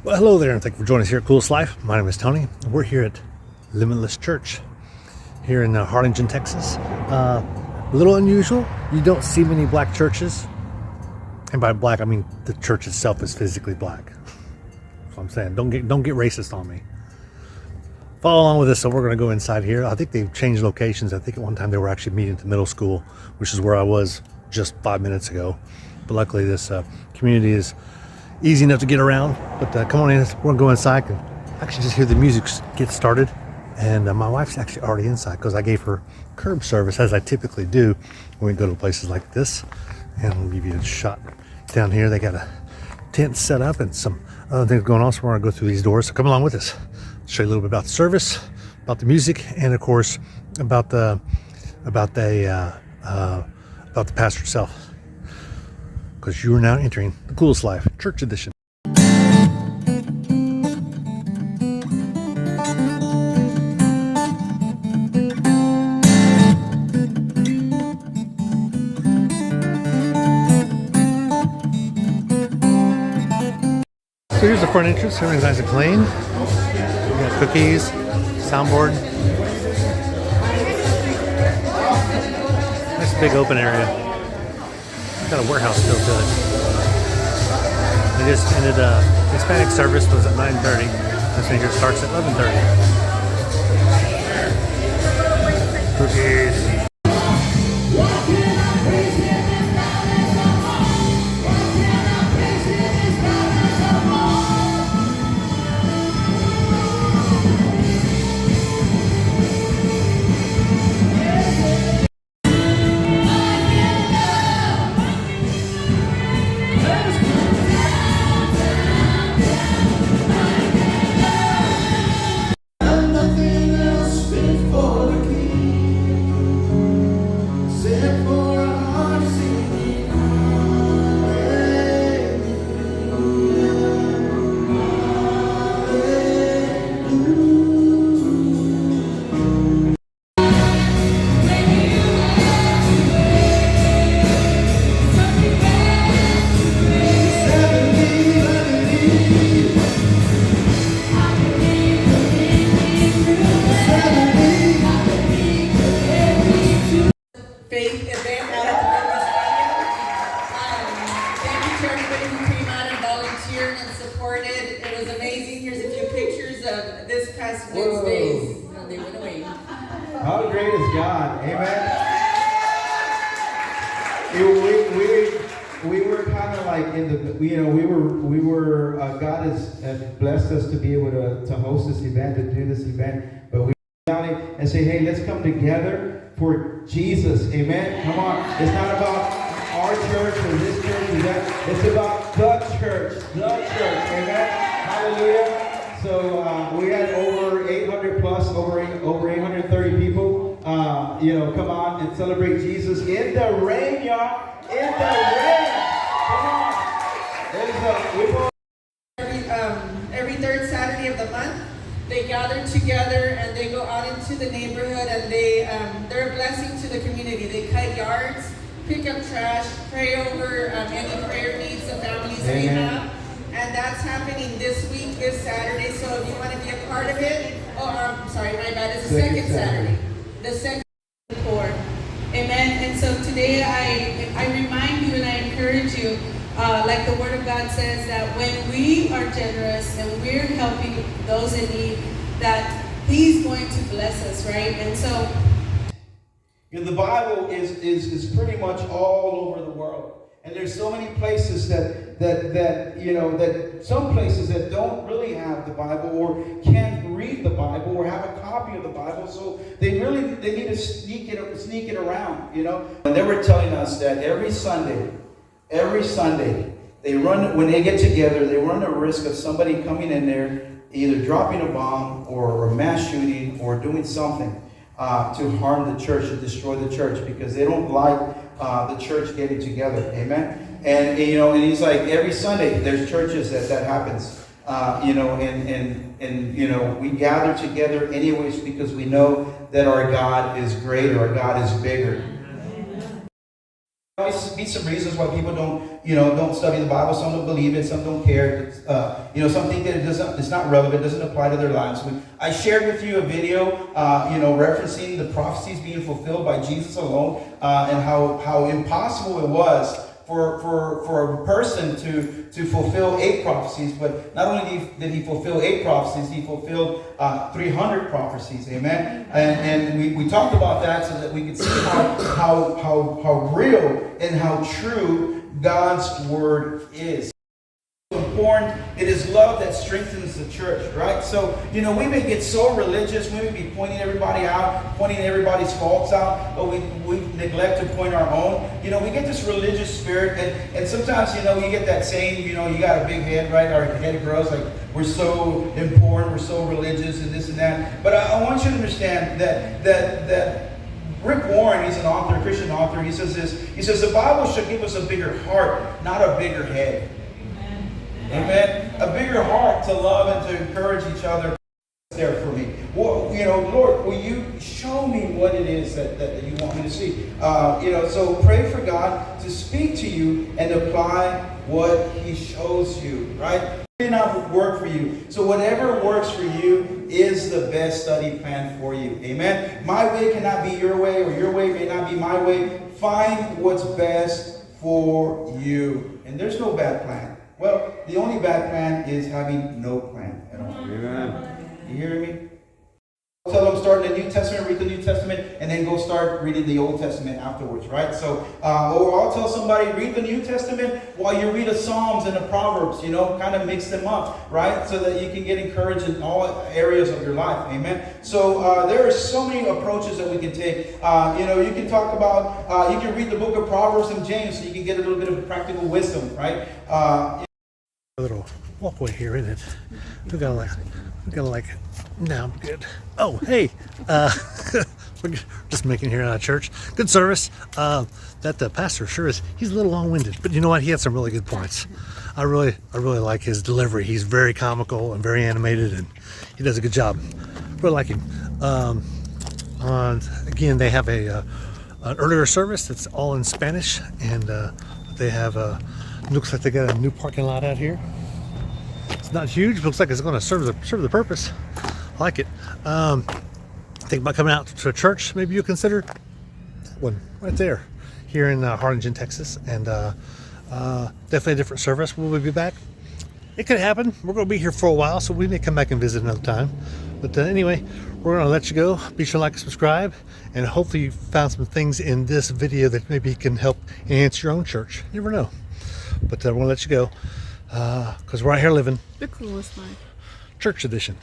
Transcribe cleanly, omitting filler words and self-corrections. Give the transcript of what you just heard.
Well, hello there, and thank you for joining us here at Coolest Life. My name is Tony, and we're here at Limitless Church here in Harlingen, Texas. A little unusual. You don't see many black churches, and by black I mean the church itself is physically black. That's what I'm saying. Don't get racist on me. Follow along with us. So we're going to go inside here. I think they've changed locations. I think at one time they were actually meeting at the middle school, which is where I was just 5 minutes ago. But luckily, this community is easy enough to get around. But come on in. We're going to go inside and actually just hear the music get started. And my wife's actually already inside because I gave her curb service, as I typically do when we go to places like this. And we'll give you a shot down here. They got a tent set up and some other things going on. So we're going to go through these doors. So come along with us. I'll show you a little bit about the service, about the music, and of course about the pastor himself. Because you are now entering the Coolest Life Church Edition. So here's the front entrance. Everything's nice and clean. We got cookies, soundboard. Nice big open area. Got a warehouse built to it. They just ended Hispanic service was at 9:30. This thing here starts at 11:30. Cookies. Wednesdays. No, they went away. How great is God? Amen. We were kind of like in the, God has blessed us to be able to host this event, to do this event, but we down and say, hey, let's come together for Jesus. Amen. Come on. It's not about our church or this church or that. It's about the church. The church. Amen. Hallelujah. So we had over 800 plus, over 830 people, come on and celebrate Jesus in the rain, y'all. In the rain. Come on. Every third Saturday of the month, they gather together and they go out into the neighborhood and they're a blessing to the community. They cut yards, pick up trash, pray over any prayer needs the families may have. And that's happening this week, this Saturday. So if you want to be a part of it, it's the second Saturday. The second before. Amen. And so today I remind you and I encourage you, like the Word of God says, that when we are generous and we're helping those in need, that He's going to bless us, right? And so the Bible is pretty much all over the world. And there's so many places that some places that don't really have the Bible or can't read the Bible or have a copy of the Bible, so they need to sneak it around, And they were telling us that every Sunday, when they get together, they run the risk of somebody coming in there, either dropping a bomb or a mass shooting or doing something to harm the church, to destroy the church, because they don't like the church getting together. Amen. And he's like, every Sunday there's churches that happens. We gather together anyways because we know that our God is greater, our God is bigger. always be some reasons why people don't study the Bible. Some don't believe it, some don't care. Some think that it's not relevant, doesn't apply to their lives. I shared with you a video, referencing the prophecies being fulfilled by Jesus alone, and how impossible it was for a person to fulfill 8 prophecies. But not only did he fulfill 8 prophecies, he fulfilled 300 prophecies. Amen. And we talked about that so that we could see how real and how true God's word is. Important. It is love that strengthens the church, right? So, we may get so religious, we may be pointing everybody out, pointing everybody's faults out, but we neglect to point our own. We get this religious spirit, and sometimes, you get that saying, you got a big head, right? Our head grows, like we're so important, we're so religious, and this and that. But I want you to understand that Rick Warren, he's an author, a Christian author, he says this, he says, the Bible should give us a bigger heart, not a bigger head. Amen. A bigger heart to love and to encourage each other. There for me. Well, Lord, will you show me what it is that you want me to see? So pray for God to speak to you and apply what he shows you, right? It may not work for you. So whatever works for you is the best study plan for you. Amen. My way cannot be your way, or your way may not be my way. Find what's best for you. And there's no bad plan. Well, the only bad plan is having no plan at all. Amen. You hearing me? I'll tell them start in the New Testament, read the New Testament, and then go start reading the Old Testament afterwards, right? So, or I'll tell somebody, read the New Testament while you read the Psalms and the Proverbs, kind of mix them up, right? So that you can get encouraged in all areas of your life, amen? So, there are so many approaches that we can take. You can talk about, you can read the book of Proverbs and James so you can get a little bit of practical wisdom, right? A little walkway here, isn't it? We gotta like, no, I'm good. Oh, hey, we're just making here at church. Good service. That the pastor sure is. He's a little long-winded, but you know what? He had some really good points. I really like his delivery. He's very comical and very animated, and he does a good job. Really like him. Again, they have an earlier service that's all in Spanish, and they have looks like they got a new parking lot out here. It's not huge, but looks like it's going to serve the purpose. I like it. Think about coming out to a church. Maybe you consider that one right there, here in Harlingen, Texas, and definitely a different service. Will we be back? It could happen. We're going to be here for a while, so we may come back and visit another time. But anyway, we're going to let you go. Be sure to like and subscribe, and hopefully you found some things in this video that maybe can help enhance your own church. You never know. But we're going to let you go because we're out here living the coolest life. church edition.